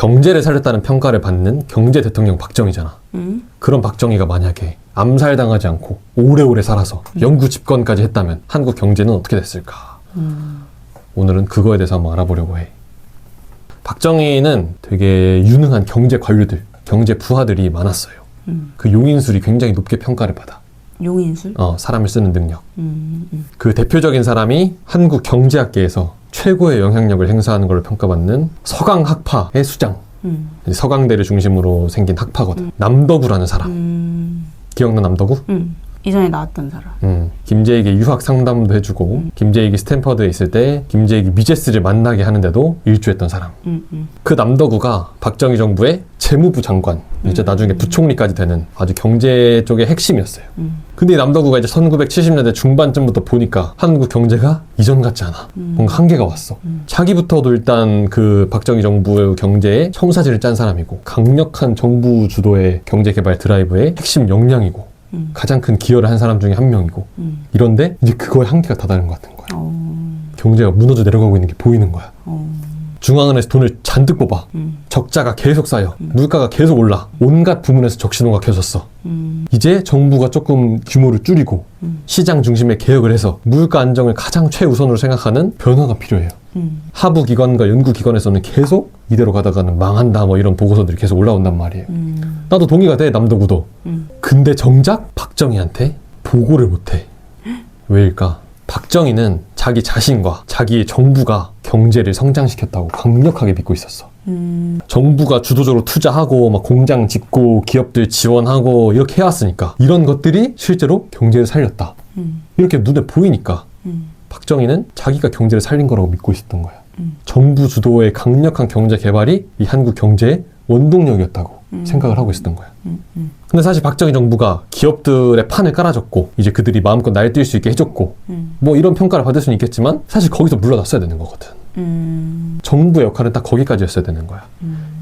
경제를 살렸다는 평가를 받는 경제 대통령 박정희잖아. 그런 박정희가 만약에 암살당하지 않고 오래오래 살아서 영구 집권까지 했다면 한국 경제는 어떻게 됐을까? 오늘은 그거에 대해서 한번 알아보려고 해. 박정희는 되게 유능한 경제 관료들, 경제 부하들이 많았어요. 그 용인술이 굉장히 높게 평가를 받아. 용인술? 사람을 쓰는 능력. 그 대표적인 사람이 한국 경제학계에서 최고의 영향력을 행사하는 걸로 평가받는 서강학파의 수장. 서강대를 중심으로 생긴 학파거든. 남덕우라는 사람. 기억나 남덕우? 이전에 나왔던 사람. 김재익의 유학 상담도 해주고 김재익이 스탠퍼드에 있을 때 김재익이 미제스를 만나게 하는데도 일조했던 사람. 그 남덕우가 박정희 정부의 재무부 장관, 이제 나중에 부총리까지 되는 아주 경제 쪽의 핵심이었어요. 근데 이 남덕우가 이제 1970년대 중반쯤부터 보니까 한국 경제가 이전 같지 않아. 뭔가 한계가 왔어. 자기부터도 일단 그 박정희 정부의 경제에 청사진을 짠 사람이고 강력한 정부 주도의 경제개발 드라이브의 핵심 역량이고 가장 큰 기여를 한 사람 중에 한 명이고 이런데 이제 그거에 한계가 다다른 것 같은 거야. 경제가 무너져 내려가고 있는 게 보이는 거야. 중앙은행에서 돈을 잔뜩 뽑아. 적자가 계속 쌓여. 물가가 계속 올라. 온갖 부문에서 적신호가 켜졌어. 이제 정부가 조금 규모를 줄이고 시장 중심의 개혁을 해서 물가 안정을 가장 최우선으로 생각하는 변화가 필요해요. 하부 기관과 연구 기관에서는 계속 이대로 가다가는 망한다 뭐 이런 보고서들이 계속 올라온단 말이에요. 나도 동의가 돼, 남덕우도. 근데 정작 박정희한테 보고를 못해. 왜일까? 박정희는 자기 자신과 자기의 정부가 경제를 성장시켰다고 강력하게 믿고 있었어. 정부가 주도적으로 투자하고 막 공장 짓고 기업들 지원하고 이렇게 해왔으니까 이런 것들이 실제로 경제를 살렸다. 이렇게 눈에 보이니까 박정희는 자기가 경제를 살린 거라고 믿고 있었던 거야. 정부 주도의 강력한 경제 개발이 이 한국 경제의 원동력이었다고 생각을 하고 있었던 거야. 근데 사실 박정희 정부가 기업들의 판을 깔아줬고 이제 그들이 마음껏 날뛸 수 있게 해줬고 뭐 이런 평가를 받을 수는 있겠지만 사실 거기서 물러났어야 되는 거거든. 정부의 역할은 딱 거기까지였어야 되는 거야.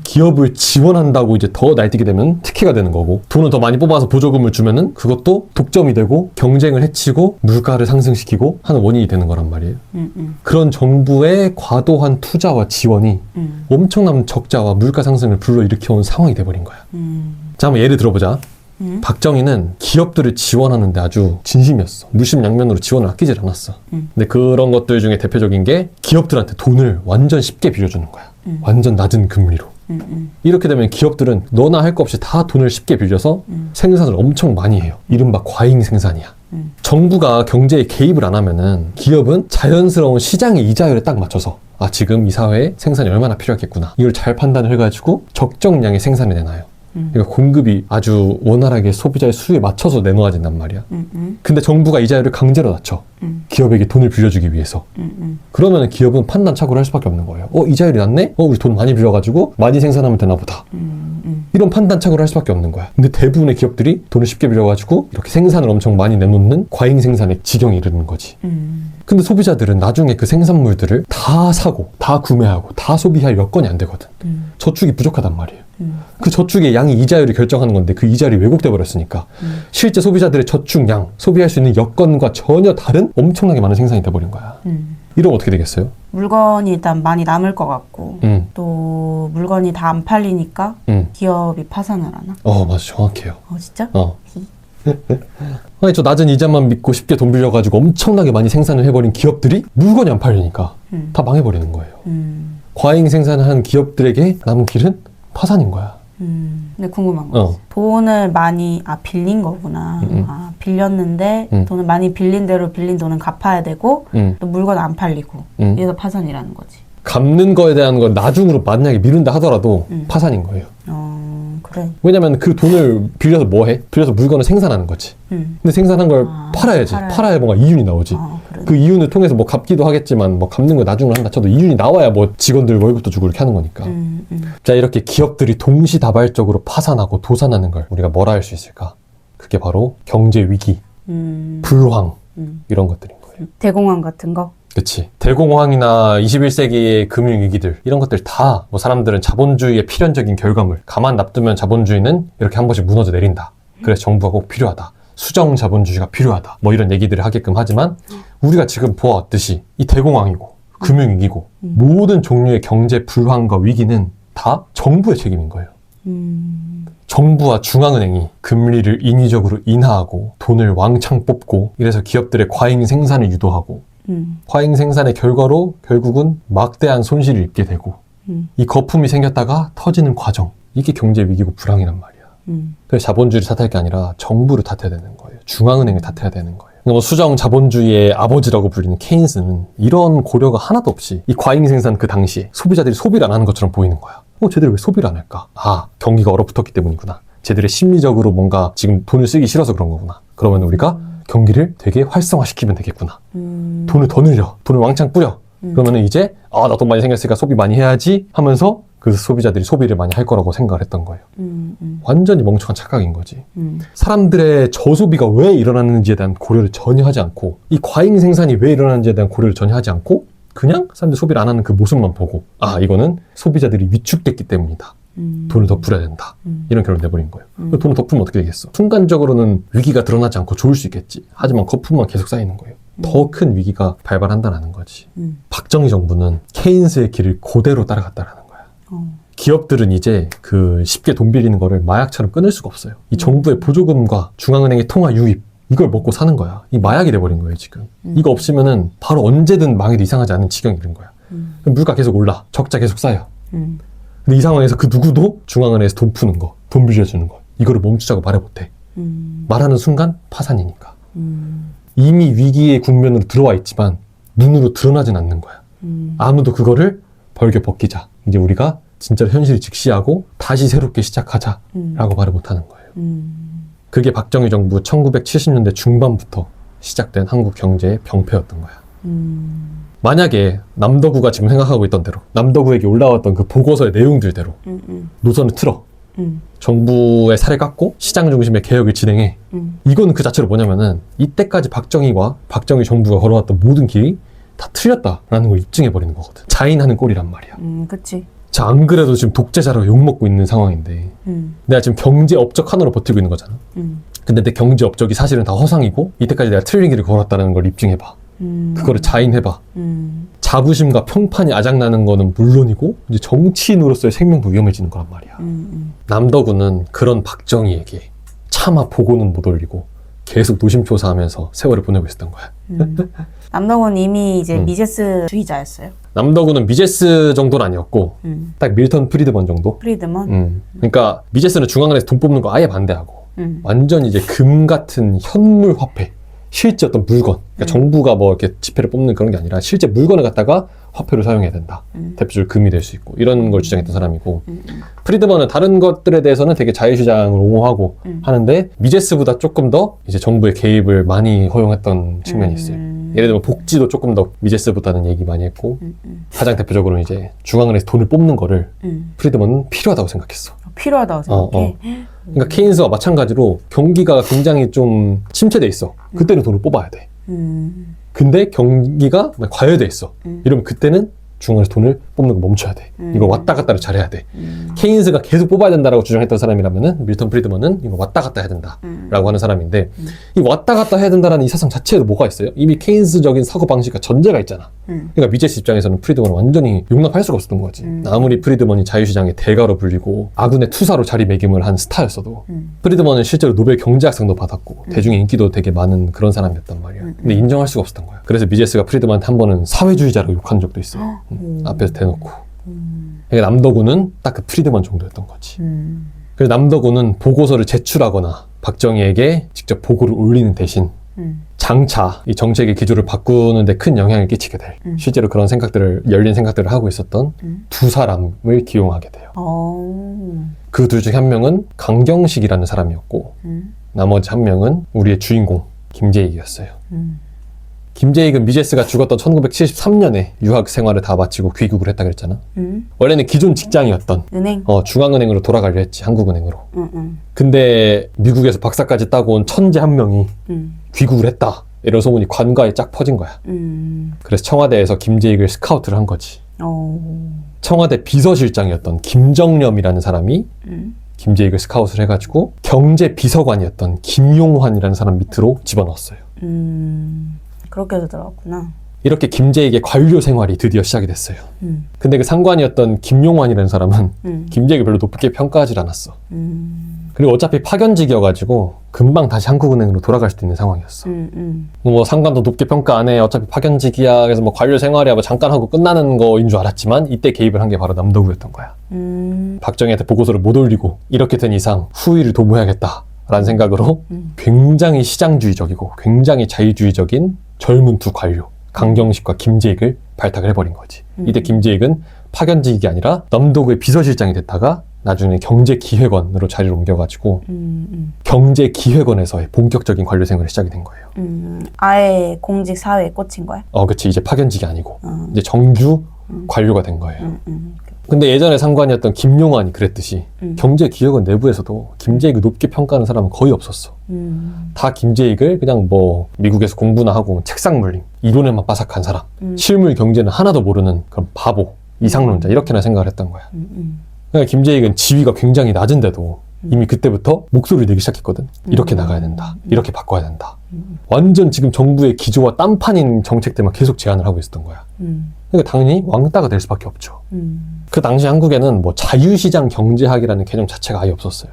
기업을 지원한다고 이제 더 날뛰게 되면 특혜가 되는 거고 돈을 더 많이 뽑아서 보조금을 주면은 그것도 독점이 되고 경쟁을 해치고 물가를 상승시키고 하는 원인이 되는 거란 말이에요. 그런 정부의 과도한 투자와 지원이 엄청난 적자와 물가 상승을 불러일으켜온 상황이 돼버린 거야. 자, 한번 예를 들어보자. 박정희는 기업들을 지원하는데 아주 진심이었어. 물심양면으로 지원을 아끼질 않았어. 근데 그런 것들 중에 대표적인 게 기업들한테 돈을 완전 쉽게 빌려주는 거야. 완전 낮은 금리로. 이렇게 되면 기업들은 너나 할 거 없이 다 돈을 쉽게 빌려서 생산을 엄청 많이 해요. 이른바 과잉 생산이야. 정부가 경제에 개입을 안 하면은 기업은 자연스러운 시장의 이자율에 딱 맞춰서 지금 이 사회에 생산이 얼마나 필요하겠구나. 이걸 잘 판단을 해가지고 적정량의 생산을 내놔요. 그러니까 공급이 아주 원활하게 소비자의 수요에 맞춰서 내놓아진단 말이야. 근데 정부가 이자율을 강제로 낮춰. 기업에게 돈을 빌려주기 위해서. 그러면 기업은 판단착오를 할 수밖에 없는 거예요. 이자율이 낮네? 우리 돈 많이 빌려가지고 많이 생산하면 되나 보다. 이런 판단착오를 할 수밖에 없는 거야. 근데 대부분의 기업들이 돈을 쉽게 빌려가지고 이렇게 생산을 엄청 많이 내놓는 과잉 생산의 지경에 이르는 거지. 근데 소비자들은 나중에 그 생산물들을 다 사고 다 구매하고 다 소비할 여건이 안 되거든. 저축이 부족하단 말이에요. 그 저축의 양이 이자율이 결정하는 건데 그 이자율이 왜곡돼 버렸으니까 실제 소비자들의 저축량, 소비할 수 있는 여건과 전혀 다른 엄청나게 많은 생산이 돼버린 거야. 이러면 어떻게 되겠어요? 물건이 일단 많이 남을 것 같고 또 물건이 다 안 팔리니까 기업이 파산을 하나? 맞아, 정확해요. 진짜? 아니, 저 낮은 이자만 믿고 쉽게 돈 빌려가지고 엄청나게 많이 생산을 해버린 기업들이 물건이 안 팔리니까 다 망해버리는 거예요. 과잉 생산을 한 기업들에게 남은 길은 파산인 거야. 근데 궁금한 거 돈을 많이 빌린 거구나. 빌렸는데 돈을 많이 빌린 대로 빌린 돈은 갚아야 되고 또 물건 안 팔리고 이래서 파산이라는 거지. 갚는 거에 대한 건 나중으로 만약에 미룬다 하더라도 파산인 거예요. 그래. 왜냐면 그 돈을 빌려서 뭐 해? 빌려서 물건을 생산하는 거지. 근데 생산한 걸 팔아야지. 팔아야 뭔가 이윤이 나오지. 그래. 그 이윤을 통해서 뭐 갚기도 하겠지만 뭐 갚는 거 나중으로 한다 쳐도 이윤이 나와야 뭐 직원들 월급도 주고 이렇게 하는 거니까. 자, 이렇게 기업들이 동시다발적으로 파산하고 도산하는 걸 우리가 뭐라 할 수 있을까? 그게 바로 경제 위기, 불황 이런 것들인 거예요. 대공황 같은 거? 그치. 대공황이나 21세기의 금융위기들 이런 것들 다 뭐 사람들은 자본주의의 필연적인 결과물, 가만 놔두면 자본주의는 이렇게 한 번씩 무너져 내린다. 그래서 정부가 꼭 필요하다. 수정 자본주의가 필요하다. 뭐 이런 얘기들을 하게끔 하지만 우리가 지금 보아왔듯이 이 대공황이고 금융위기고 모든 종류의 경제 불황과 위기는 다 정부의 책임인 거예요. 정부와 중앙은행이 금리를 인위적으로 인하하고 돈을 왕창 뽑고 이래서 기업들의 과잉 생산을 유도하고 과잉 생산의 결과로 결국은 막대한 손실을 입게 되고 이 거품이 생겼다가 터지는 과정, 이게 경제 위기고 불황이란 말이야. 그래서 자본주의를 탓할 게 아니라 정부를 탓해야 되는 거예요. 중앙은행을 탓해야 되는 거예요. 그러니까 뭐 수정 자본주의의 아버지라고 불리는 케인스는 이런 고려가 하나도 없이 이 과잉 생산 그 당시에 소비자들이 소비를 안 하는 것처럼 보이는 거야. 쟤들 왜 소비를 안 할까? 경기가 얼어붙었기 때문이구나. 쟤들의 심리적으로 뭔가 지금 돈을 쓰기 싫어서 그런 거구나. 그러면 우리가 경기를 되게 활성화시키면 되겠구나. 돈을 더 늘려. 돈을 왕창 뿌려. 그러면은 이제 나 돈 많이 생겼으니까 소비 많이 해야지 하면서 그 소비자들이 소비를 많이 할 거라고 생각을 했던 거예요. 완전히 멍청한 착각인 거지. 사람들의 저소비가 왜 일어나는지에 대한 고려를 전혀 하지 않고 이 과잉 생산이 왜 일어나는지에 대한 고려를 전혀 하지 않고 그냥 사람들이 소비를 안 하는 그 모습만 보고 이거는 소비자들이 위축됐기 때문이다. 돈을 더 풀어야 된다. 이런 결론을 내버린 거예요. 돈을 더 풀면 어떻게 되겠어? 순간적으로는 위기가 드러나지 않고 좋을 수 있겠지. 하지만 거품만 계속 쌓이는 거예요. 더 큰 위기가 발발한다는 거지. 박정희 정부는 케인스의 길을 그대로 따라갔다라는 거야. 기업들은 이제 그 쉽게 돈 빌리는 거를 마약처럼 끊을 수가 없어요. 이 정부의 보조금과 중앙은행의 통화 유입, 이걸 먹고 사는 거야. 이 마약이 돼버린 거예요, 지금. 이거 없으면은 바로 언제든 망해도 이상하지 않은 지경이 이른 거야. 물가 계속 올라. 적자 계속 쌓여. 근데 이 상황에서 그 누구도 중앙은행에서 돈 푸는 거, 돈 빌려주는 거, 이거를 멈추자고 말을 못해. 말하는 순간 파산이니까. 이미 위기의 국면으로 들어와 있지만 눈으로 드러나진 않는 거야. 아무도 그거를 벌겨 벗기자. 이제 우리가 진짜로 현실을 직시하고 다시 새롭게 시작하자라고 말을 못하는 거예요. 그게 박정희 정부 1970년대 중반부터 시작된 한국 경제의 병폐였던 거야. 만약에 남덕우가 지금 생각하고 있던 대로 남덕우에게 올라왔던 그 보고서의 내용들대로 노선을 틀어 정부의 살을 깎고 시장 중심의 개혁을 진행해. 이건 그 자체로 뭐냐면은 이때까지 박정희와 박정희 정부가 걸어왔던 모든 길이 다 틀렸다라는 걸 입증해버리는 거거든. 자인하는 꼴이란 말이야. 그치. 자, 안 그래도 지금 독재자로 욕먹고 있는 상황인데 내가 지금 경제 업적 하나로 버티고 있는 거잖아. 근데 내 경제 업적이 사실은 다 허상이고 이때까지 내가 틀린 길을 걸었다는 걸 입증해봐. 그거를 자인해봐. 자부심과 평판이 아작나는 거는 물론이고 이제 정치인으로서의 생명도 위험해지는 거란 말이야. 남덕우는 그런 박정희에게 차마 보고는 못 올리고 계속 노심초사하면서 세월을 보내고 있었던 거야. 남덕우는 이미 이제 미제스주의자였어요. 남덕우는 미제스 정도는 아니었고 딱 밀턴 프리드먼 정도? 프리드먼? 그러니까 미제스는 중앙은행에서 돈 뽑는 거 아예 반대하고 완전 이제 금 같은 현물 화폐, 실제 어떤 물건, 그러니까 정부가 뭐 이렇게 지폐를 뽑는 그런 게 아니라 실제 물건을 갖다가 화폐로 사용해야 된다. 대표적으로 금이 될 수 있고 이런 걸 주장했던 사람이고 프리드먼은 다른 것들에 대해서는 되게 자유시장을 옹호하고 하는데 미제스보다 조금 더 이제 정부의 개입을 많이 허용했던 측면이 있어요. 예를 들면 복지도 조금 더 미제스보다는 얘기 많이 했고 가장 대표적으로는 이제 중앙은행에서 돈을 뽑는 거를 프리드먼은 필요하다고 생각했어. 필요하다고 생각해? 그러니까 케인스와 마찬가지로 경기가 굉장히 좀 침체돼 있어. 그때는 돈을 뽑아야 돼. 근데 경기가 과열돼 있어. 이러면 그때는 중앙에서 돈을 뽑는 거 멈춰야 돼. 이거 왔다 갔다를 잘해야 돼. 케인스가 계속 뽑아야 된다라고 주장했던 사람이라면은 밀턴 프리드먼은 이거 왔다 갔다 해야 된다라고 하는 사람인데 이 왔다 갔다 해야 된다라는 이 사상 자체에도 뭐가 있어요? 이미 케인스적인 사고 방식과 전제가 있잖아. 그러니까 미제스 입장에서는 프리드먼은 완전히 용납할 수가 없었던 거지. 아무리 프리드먼이 자유시장의 대가로 불리고 아군의 투사로 자리매김을 한 스타였어도 프리드먼은 실제로 노벨 경제학상도 받았고 대중의 인기도 되게 많은 그런 사람이었단 말이야. 근데 인정할 수가 없었던 거야. 그래서 미제스가 프리드먼한테 한 번은 사회주의자라고 욕한 적도 있어. 앞에서 대놓고. 그러니까 남덕우는 딱 그 프리드먼 정도였던 거지. 그래서 남덕우는 보고서를 제출하거나 박정희에게 직접 보고를 올리는 대신 장차 이 정책의 기조를 바꾸는 데 큰 영향을 끼치게 될 실제로 그런 생각들을 열린 생각들을 하고 있었던 두 사람을 기용하게 돼요. 그 둘 중 한 명은 강경식이라는 사람이었고 나머지 한 명은 우리의 주인공 김재익이었어요. 김재익은 미제스가 죽었던 1973년에 유학 생활을 다 마치고 귀국을 했다 그랬잖아. 원래는 기존 직장이었던 은행? 중앙은행으로 돌아가려 했지. 한국은행으로. 근데 미국에서 박사까지 따고 온 천재 한 명이 귀국을 했다. 이런 소문이 관가에 쫙 퍼진 거야. 그래서 청와대에서 김재익을 스카우트를 한 거지. 청와대 비서실장이었던 김정렴이라는 사람이 김재익을 스카우트를 해가지고 경제비서관이었던 김용환이라는 사람 밑으로 집어넣었어요. 그렇게 들어갔구나. 이렇게 김재익의 관료 생활이 드디어 시작이 됐어요. 근데 그 상관이었던 김용환이라는 사람은 김재익을 별로 높게 평가하지 않았어. 그리고 어차피 파견직이어가지고 금방 다시 한국은행으로 돌아갈 수도 있는 상황이었어. 뭐 상관도 높게 평가 안 해. 어차피 파견직이야. 그래서 뭐 관료 생활이야. 뭐 잠깐 하고 끝나는 거인 줄 알았지만 이때 개입을 한 게 바로 남도구였던 거야. 박정희한테 보고서를 못 올리고 이렇게 된 이상 후위를 도모해야겠다라는 생각으로 굉장히 시장주의적이고 굉장히 자유주의적인 젊은 두 관료 강경식과 김재익을 발탁을 해버린 거지. 이때 김재익은 파견직이 아니라 남도구의 비서실장이 됐다가 나중에 경제기획원으로 자리를 옮겨가지고 경제기획원에서의 본격적인 관료 생활이 시작이 된 거예요. 아예 공직 사회에 꽂힌 거야? 그치. 이제 파견직이 아니고 이제 정규 관료가 된 거예요. 근데 예전에 상관이었던 김용환이 그랬듯이 경제기획원 내부에서도 김재익을 높게 평가하는 사람은 거의 없었어. 다 김재익을 그냥 뭐 미국에서 공부나 하고 책상 물림, 이론에만 빠삭한 사람, 실물 경제는 하나도 모르는 그런 바보, 이상론자 이렇게나 생각을 했던 거야. 그러니까 김재익은 지위가 굉장히 낮은데도 이미 그때부터 목소리를 내기 시작했거든. 이렇게 나가야 된다. 이렇게 바꿔야 된다. 완전 지금 정부의 기조와 딴판인 정책들만 계속 제안을 하고 있었던 거야. 그러니까 당연히 왕따가 될 수밖에 없죠. 그 당시 한국에는 뭐 자유시장 경제학이라는 개념 자체가 아예 없었어요.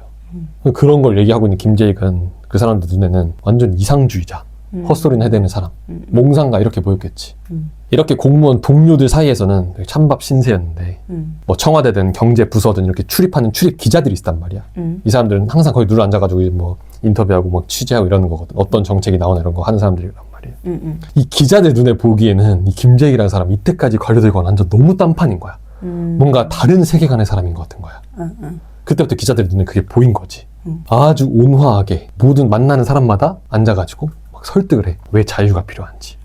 그런 걸 얘기하고 있는 김재익은 그 사람들 눈에는 완전 이상주의자, 헛소리는 해대는 사람, 몽상가 이렇게 보였겠지. 이렇게 공무원 동료들 사이에서는 되게 찬밥 신세였는데 뭐 청와대든 경제부서든 이렇게 출입하는 출입 기자들이 있단 말이야. 이 사람들은 항상 거기 눌러 앉아가지고 뭐 인터뷰하고 뭐 취재하고 이러는 거거든. 어떤 정책이 나오나 이런 거 하는 사람들이란 말이에요. 이 기자들 눈에 보기에는 이 김재익이라는 사람 이때까지 관료들과 완전 너무 딴판인 거야. 뭔가 다른 세계관의 사람인 것 같은 거야. 그때부터 기자들 눈에 그게 보인 거지. 아주 온화하게 모든 만나는 사람마다 앉아가지고 막 설득을 해. 왜 자유가 필요한지,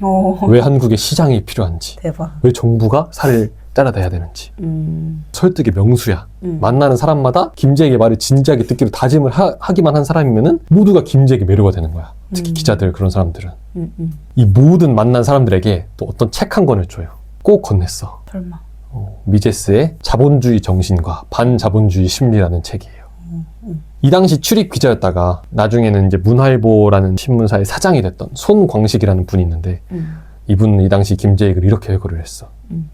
왜 한국에 시장이 필요한지, 대박. 왜 정부가 살을 잘라내야 되는지. 설득의 명수야. 만나는 사람마다 김재익의 말을 진지하게 듣기로 다짐을 하기만 한 사람이면은 모두가 김재익의 매료가 되는 거야. 특히 기자들 그런 사람들은. 이 모든 만난 사람들에게 또 어떤 책 한 권을 줘요. 꼭 건넸어. 설마. 미제스의 자본주의 정신과 반자본주의 심리라는 책이에요. 이 당시 출입 기자였다가 나중에는 이제 문화일보라는 신문사의 사장이 됐던 손광식이라는 분이 있는데 이분은 이 당시 김재익을 이렇게 회고를 했어.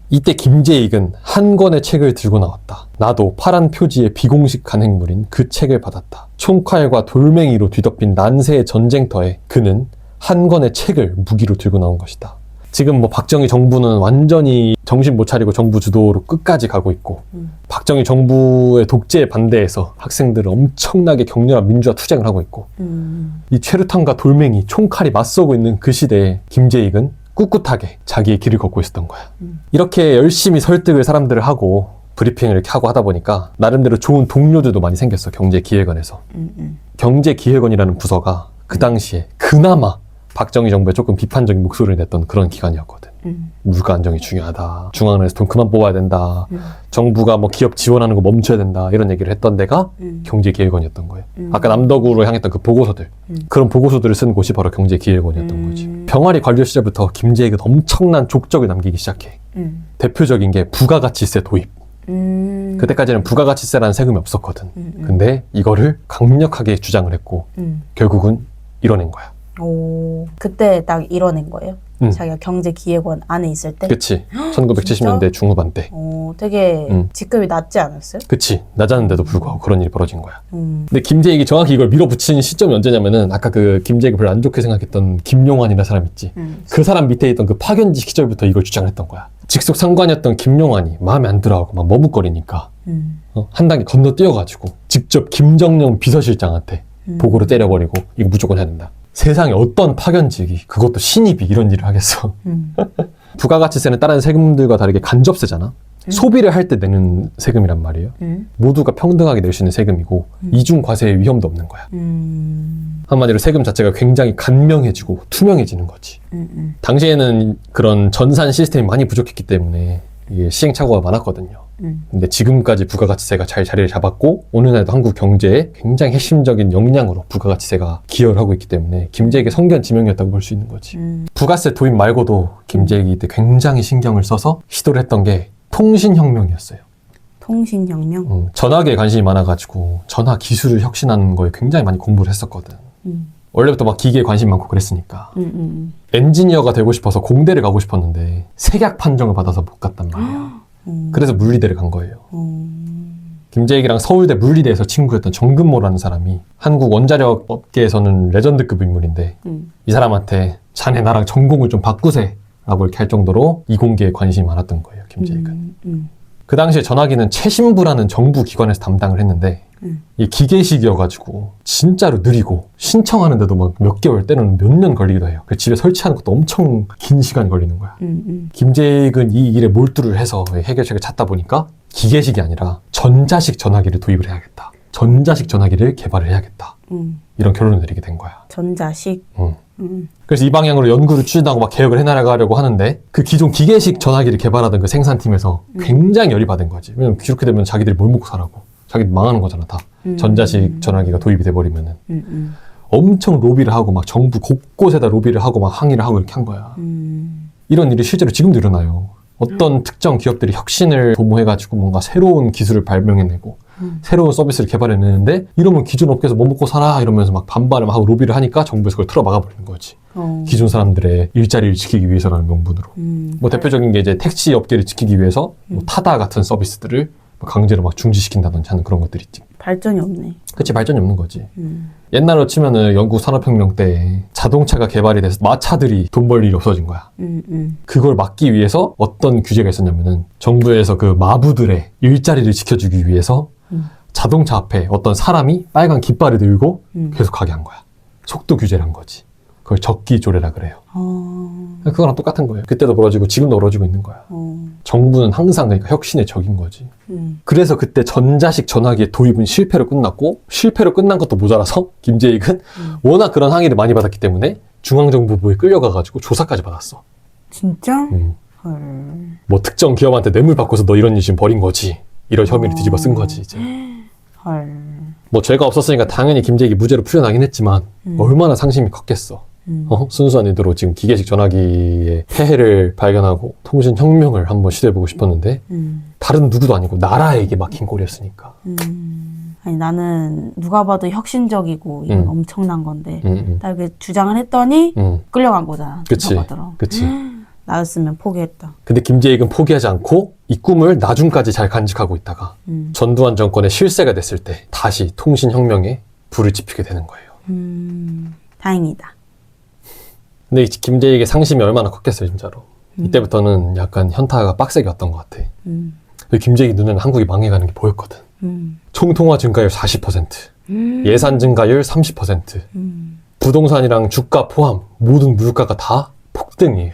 이때 김재익은 한 권의 책을 들고 나왔다. 나도 파란 표지의 비공식 간행물인 그 책을 받았다. 총칼과 돌멩이로 뒤덮인 난세의 전쟁터에 그는 한 권의 책을 무기로 들고 나온 것이다. 지금 뭐 박정희 정부는 완전히 정신 못 차리고 정부 주도로 끝까지 가고 있고 박정희 정부의 독재에 반대해서 학생들은 엄청나게 격렬한 민주화 투쟁을 하고 있고 이 최루탄과 돌멩이, 총칼이 맞서고 있는 그 시대에 김재익은 꿋꿋하게 자기의 길을 걷고 있었던 거야. 이렇게 열심히 설득을 사람들을 하고 브리핑을 이렇게 하고 하다 보니까 나름대로 좋은 동료들도 많이 생겼어. 경제기획원에서. 경제기획원이라는 부서가 그 당시에 그나마 박정희 정부에 조금 비판적인 목소리를 냈던 그런 기관이었거든. 물가 안정이 중요하다. 중앙은행에서 돈 그만 뽑아야 된다. 정부가 뭐 기업 지원하는 거 멈춰야 된다. 이런 얘기를 했던 데가 경제기획원이었던 거예요. 아까 남덕으로 향했던 그 보고서들. 그런 보고서들을 쓴 곳이 바로 경제기획원이었던 거지. 병아리 관료 시절부터 김재익은 엄청난 족적을 남기기 시작해. 대표적인 게 부가가치세 도입. 그때까지는 부가가치세라는 세금이 없었거든. 근데 이거를 강력하게 주장을 했고 결국은 이뤄낸 거야. 오, 그때 딱 이뤄낸 거예요? 자기가 경제기획원 안에 있을 때? 그치. 1970년대 중후반 때. 오, 되게 직급이 낮지 않았어요? 그치. 낮았는데도 불구하고 그런 일이 벌어진 거야. 근데 김재익이 정확히 이걸 밀어붙인 시점이 언제냐면은 아까 그 김재익을 별로 안 좋게 생각했던 김용환이라는 사람 있지. 그 사람 밑에 있던 그 파견직 시절부터 이걸 주장을 했던 거야. 직속 상관이었던 김용환이 마음에 안 들어하고 막 머뭇거리니까 한 단계 건너뛰어가지고 직접 김정령 비서실장한테 보고를 때려버리고 이거 무조건 해야 된다. 세상에 어떤 파견직이 그것도 신입이 이런 일을 하겠어. 부가가치세는 다른 세금들과 다르게 간접세잖아. 소비를 할 때 내는 세금이란 말이에요. 모두가 평등하게 낼 수 있는 세금이고 이중 과세의 위험도 없는 거야. 한마디로 세금 자체가 굉장히 간명해지고 투명해지는 거지. 당시에는 그런 전산 시스템이 많이 부족했기 때문에 이게 시행착오가 많았거든요. 근데 지금까지 부가가치세가 잘 자리를 잡았고 오늘날도 한국 경제에 굉장히 핵심적인 역량으로 부가가치세가 기여를 하고 있기 때문에 김재익의 성견지명이었다고 볼 수 있는 거지. 부가세 도입 말고도 김재익이 이때 굉장히 신경을 써서 시도를 했던 게 통신혁명이었어요. 통신혁명? 전화기에 관심이 많아가지고 전화 기술을 혁신하는 거에 굉장히 많이 공부를 했었거든. 원래부터 막 기계에 관심 많고 그랬으니까. 엔지니어가 되고 싶어서 공대를 가고 싶었는데 색약 판정을 받아서 못 갔단 말이에요. 그래서 물리대를 간 거예요. 김재익이랑 서울대 물리대에서 친구였던 정근모라는 사람이 한국 원자력 업계에서는 레전드급 인물인데 이 사람한테 자네 나랑 전공을 좀 바꾸세 라고 이렇게 할 정도로 이공계에 관심이 많았던 거예요. 김재익은. 그 당시에 전화기는 최신부라는 정부 기관에서 담당을 했는데 이 기계식이어가지고 진짜로 느리고 신청하는데도 막 몇 개월 때는 몇 년 걸리기도 해요. 그래서 집에 설치하는 것도 엄청 긴 시간이 걸리는 거야. 김재익은 이 일에 몰두를 해서 해결책을 찾다 보니까 기계식이 아니라 전자식 전화기를 도입을 해야겠다. 전자식 전화기를 개발을 해야겠다. 이런 결론을 내리게 된 거야. 전자식? 그래서 이 방향으로 연구를 추진하고 막 개혁을 해나가려고 하는데 그 기존 기계식 전화기를 개발하던 그 생산팀에서 굉장히 열이 받은 거지. 왜냐면 이렇게 되면 자기들이 뭘 먹고 살라고. 자기들 망하는 거잖아, 다. 전자식 전화기가 도입이 돼버리면은. 엄청 로비를 하고 막 정부 곳곳에다 로비를 하고 막 항의를 하고 이렇게 한 거야. 이런 일이 실제로 지금도 일어나요. 어떤 특정 기업들이 혁신을 도모해가지고 뭔가 새로운 기술을 발명해내고 새로운 서비스를 개발해내는데 이러면 기존 업계에서 뭐 먹고 살아 이러면서 막 반발을 하고 로비를 하니까 정부에서 그걸 틀어막아버리는 거지. 기존 사람들의 일자리를 지키기 위해서라는 명분으로. 뭐 대표적인 게 이제 택시 업계를 지키기 위해서 뭐 타다 같은 서비스들을 강제로 막 중지시킨다든지 하는 그런 것들이 있지. 발전이 없네. 그치, 발전이 없는 거지. 옛날로 치면은 영국 산업혁명 때 자동차가 개발이 돼서 마차들이 돈 벌 일이 없어진 거야. 그걸 막기 위해서 어떤 규제가 있었냐면은 정부에서 그 마부들의 일자리를 지켜주기 위해서 자동차 앞에 어떤 사람이 빨간 깃발을 들고 계속 가게 한 거야. 속도 규제를 한 거지. 그걸 적기조례라 그래요. 그거랑 똑같은 거예요. 그때도 벌어지고 지금도 벌어지고 있는 거야. 정부는 항상 그러니까 혁신의 적인 거지. 그래서 그때 전자식 전화기의 도입은 실패로 끝났고 실패로 끝난 것도 모자라서 김재익은 워낙 그런 항의를 많이 받았기 때문에 중앙정보부에 끌려가가지고 조사까지 받았어. 진짜? 헐. 뭐 특정 기업한테 뇌물 받고서 너 이런 일 지금 벌인 거지. 이런 혐의를 뒤집어 쓴 거지 이제. 헐. 뭐 죄가 없었으니까 당연히 김재익이 무죄로 풀려나긴 했지만 얼마나 상심이 컸겠어. 순수한 의도로 지금 기계식 전화기의 폐해를 발견하고 통신혁명을 한번 시도해보고 싶었는데 다른 누구도 아니고 나라에게 막힌 꼴이었으니까. 아니 나는 누가 봐도 혁신적이고 이건 엄청난 건데 딱 이렇게 주장을 했더니 끌려간 거잖아. 그치. 그치. 나였으면 포기했다. 근데 김재익은 포기하지 않고 이 꿈을 나중까지 잘 간직하고 있다가 전두환 정권의 실세가 됐을 때 다시 통신혁명에 불을 지피게 되는 거예요. 다행이다. 근데 김재익의 상심이 얼마나 컸겠어요, 진짜로. 이때부터는 약간 현타가 빡세게 왔던 것 같아. 김재익 눈에는 한국이 망해가는 게 보였거든. 총통화 증가율 40%, 예산 증가율 30%, 부동산이랑 주가 포함 모든 물가가 다 폭등이에요.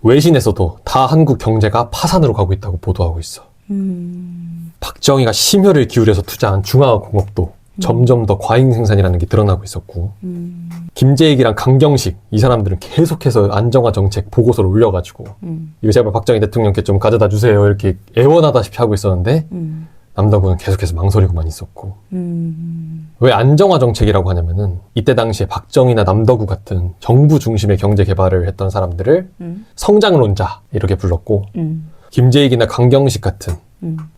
외신에서도 다 한국 경제가 파산으로 가고 있다고 보도하고 있어. 박정희가 심혈을 기울여서 투자한 중화공업도 점점 더 과잉 생산이라는 게 드러나고 있었고 김재익이랑 강경식 이 사람들은 계속해서 안정화 정책 보고서를 올려가지고 이거 제발 박정희 대통령께 좀 가져다 주세요 이렇게 애원하다시피 하고 있었는데 남덕우는 계속해서 망설이고만 있었고 왜 안정화 정책이라고 하냐면은 이때 당시에 박정희나 남덕우 같은 정부 중심의 경제 개발을 했던 사람들을 성장론자 이렇게 불렀고 김재익이나 강경식 같은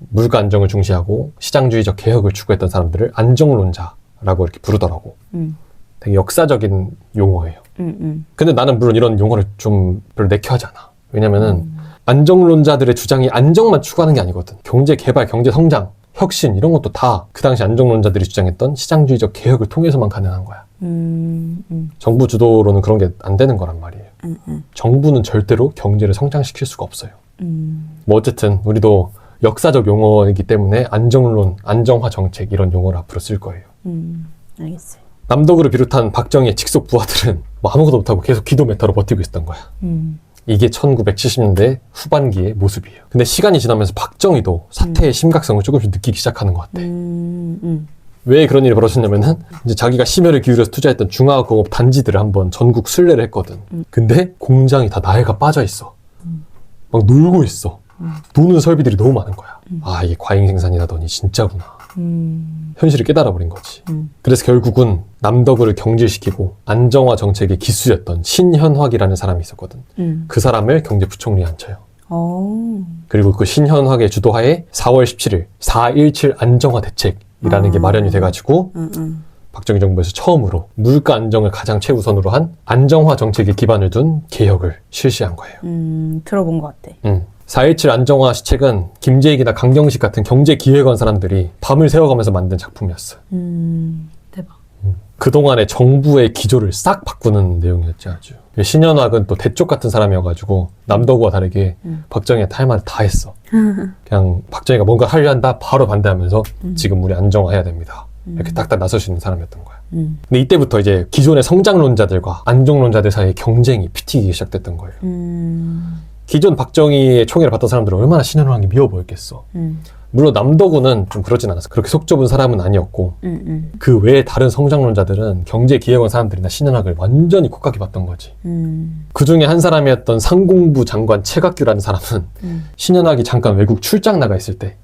물가 안정을 중시하고 시장주의적 개혁을 추구했던 사람들을 안정론자라고 이렇게 부르더라고. 되게 역사적인 용어예요. 근데 나는 물론 이런 용어를 좀 별로 내켜하지 않아. 왜냐면은 안정론자들의 주장이 안정만 추구하는 게 아니거든. 경제 개발, 경제 성장, 혁신 이런 것도 다 그 당시 안정론자들이 주장했던 시장주의적 개혁을 통해서만 가능한 거야. 정부 주도로는 그런 게 안 되는 거란 말이에요. 정부는 절대로 경제를 성장시킬 수가 없어요. 뭐 어쨌든 우리도 역사적 용어이기 때문에 안정론, 안정화 정책 이런 용어를 앞으로 쓸 거예요. 알겠어요. 남덕우를 비롯한 박정희의 직속 부하들은 뭐 아무것도 못하고 계속 기도 메타로 버티고 있었던 거야. 이게 1970년대 후반기의 모습이에요. 근데 시간이 지나면서 박정희도 사태의 심각성을 조금씩 느끼기 시작하는 것 같아. 왜 그런 일이 벌어졌냐면은 이제 자기가 심혈을 기울여서 투자했던 중화공업 단지들을 한번 전국 순례를 했거든. 근데 공장이 다 나해가 빠져 있어. 막 놀고 있어. 노는 설비들이 너무 많은 거야. 아, 이게 과잉 생산이라더니 진짜구나. 현실을 깨달아버린 거지. 그래서 결국은 남덕우를 경질시키고 안정화 정책의 기수였던 신현확이라는 사람이 있었거든. 그 사람을 경제부총리에 앉혀요. 그리고 그 신현확의 주도하에 4월 17일 4.17 안정화 대책이라는 게 마련이 돼가지고 박정희 정부에서 처음으로 물가 안정을 가장 최우선으로 한 안정화 정책에 기반을 둔 개혁을 실시한 거예요. 들어본 것 같아. 4.17 안정화 시책은 김재익이나 강경식 같은 경제기획원 사람들이 밤을 새워가면서 만든 작품이었어. 대박. 그동안의 정부의 기조를 싹 바꾸는 내용이었지 아주. 신현학은 또 대쪽 같은 사람이어가지고 남도구와 다르게 박정희한테 할 말을 다 했어. 그냥 박정희가 뭔가 하려 한다 바로 반대하면서 지금 우리 안정화해야 됩니다. 이렇게 딱딱 나설 수 있는 사람이었던 거야. 근데 이때부터 이제 기존의 성장론자들과 안정론자들 사이의 경쟁이 피튀기기 시작됐던 거예요. 기존 박정희의 총애를 받던 사람들은 얼마나 신현황이 미워 보였겠어. 물론 남도구는 좀 그러진 않았어. 그렇게 속 좁은 사람은 아니었고 그 외에 다른 성장론자들은 경제기획원 사람들이나 신현학을 완전히 콧각이 봤던 거지. 그 중에 한 사람이었던 상공부 장관 최각규라는 사람은 신현학이 잠깐 외국 출장 나가 있을 때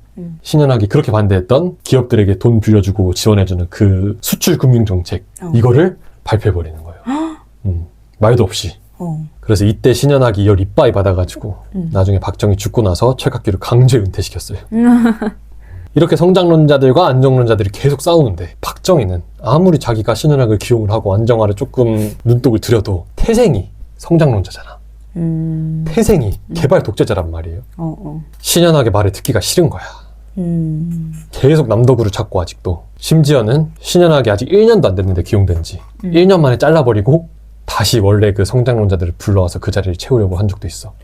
신현학이 그렇게 반대했던 기업들에게 돈 빌려주고 지원해주는 그 수출금융정책 이거를 발표해버리는 거예요. 말도 없이. 그래서 이때 신현학이 열 이빠이 받아가지고 나중에 박정희 죽고 나서 최각규를 강제 은퇴시켰어요. 이렇게 성장론자들과 안정론자들이 계속 싸우는데 박정희는 아무리 자기가 신현학을 기용을 하고 안정화를 조금 눈독을 들여도 태생이 성장론자잖아. 태생이 개발 독재자란 말이에요. 신현학의 말을 듣기가 싫은 거야. 계속 남도구를 찾고 아직도. 심지어는 신현학이 아직 1년도 안 됐는데 기용된 지 1년 만에 잘라버리고 다시 원래 그 성장론자들을 불러와서 그 자리를 채우려고 한 적도 있어.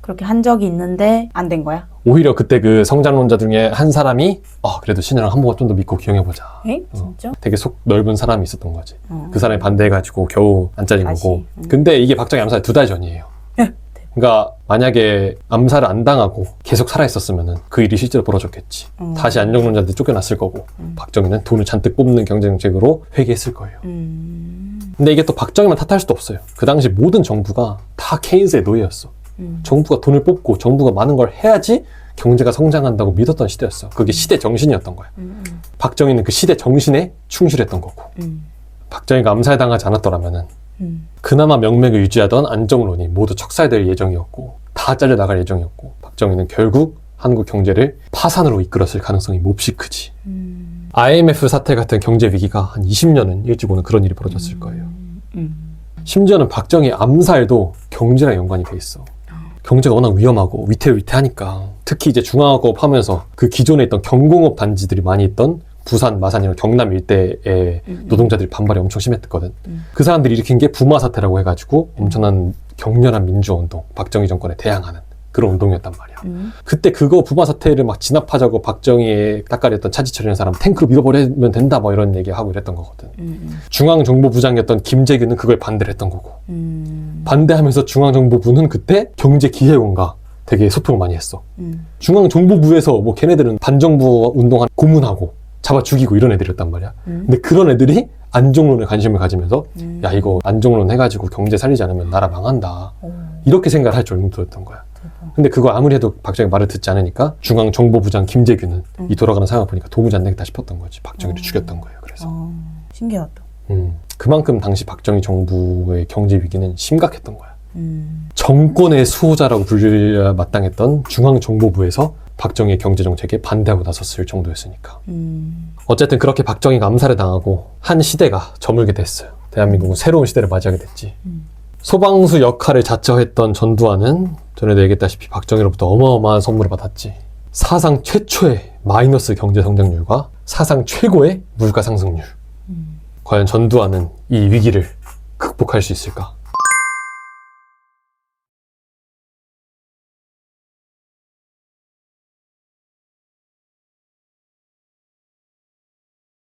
그렇게 한 적이 있는데 안 된 거야? 오히려 그때 그 성장론자 중에 한 사람이 그래도 신현학 한 번 좀 더 믿고 기용해보자. 에? 진짜? 되게 속 넓은 사람이 있었던 거지. 그 사람이 반대해가지고 겨우 안 잘린 다시. 거고. 근데 이게 박정희 암살 2달 전이에요. 에? 그러니까 만약에 암살을 안 당하고 계속 살아있었으면 그 일이 실제로 벌어졌겠지. 다시 안정론자들 쫓겨났을 거고 박정희는 돈을 잔뜩 뽑는 경제정책으로 회귀했을 거예요. 근데 이게 또 박정희만 탓할 수도 없어요. 그 당시 모든 정부가 다 케인스의 노예였어. 정부가 돈을 뽑고 정부가 많은 걸 해야지 경제가 성장한다고 믿었던 시대였어. 그게 시대 정신이었던 거야. 박정희는 그 시대 정신에 충실했던 거고 박정희가 암살당하지 않았더라면은 그나마 명맥을 유지하던 안정론이 모두 척살될 예정이었고 다 잘려나갈 예정이었고 박정희는 결국 한국 경제를 파산으로 이끌었을 가능성이 몹시 크지. IMF 사태 같은 경제 위기가 한 20년은 일찍 오는 그런 일이 벌어졌을 거예요. 심지어는 박정희 암살도 경제랑 연관이 돼 있어. 경제가 워낙 위험하고 위태위태하니까 특히 이제 중화업 하면서 그 기존에 있던 경공업 단지들이 많이 있던 부산, 마산 이런 경남 일대의 노동자들이 반발이 엄청 심했거든. 그 사람들이 일으킨 게 부마 사태라고 해가지고 엄청난 격렬한 민주운동, 박정희 정권에 대항하는 그런 운동이었단 말이야. 그때 그거 부마 사태를 막 진압하자고 박정희의 따까리였던 차지철이라는 사람 탱크로 밀어버리면 된다 뭐 이런 얘기하고 이랬던 거거든. 중앙정보부장이었던 김재규는 그걸 반대를 했던 거고 반대하면서 중앙정보부는 그때 경제기획원과 되게 소통을 많이 했어. 중앙정보부에서 뭐 걔네들은 반정부 운동한 고문하고 잡아 죽이고 이런 애들이었단 말이야. 근데 그런 애들이 안정론에 관심을 가지면서 야 이거 안정론 해가지고 경제 살리지 않으면 나라 망한다. 이렇게 생각을 할 정도였던 거야. 근데 그거 아무리 해도 박정희 말을 듣지 않으니까 중앙정보부장 김재규는 이 돌아가는 상황을 보니까 도무지 안 되겠다 싶었던 거지. 박정희를 죽였던 거예요. 그래서 신기하다. 그만큼 당시 박정희 정부의 경제 위기는 심각했던 거야. 정권의 수호자라고 불려야 마땅했던 중앙정보부에서 박정희의 경제정책에 반대하고 나섰을 정도였으니까. 어쨌든 그렇게 박정희가 암살을 당하고 한 시대가 저물게 됐어요. 대한민국은 새로운 시대를 맞이하게 됐지. 소방수 역할을 자처했던 전두환은 전에도 얘기했다시피 박정희로부터 어마어마한 선물을 받았지. 사상 최초의 마이너스 경제 성장률과 사상 최고의 물가 상승률. 과연 전두환은 이 위기를 극복할 수 있을까?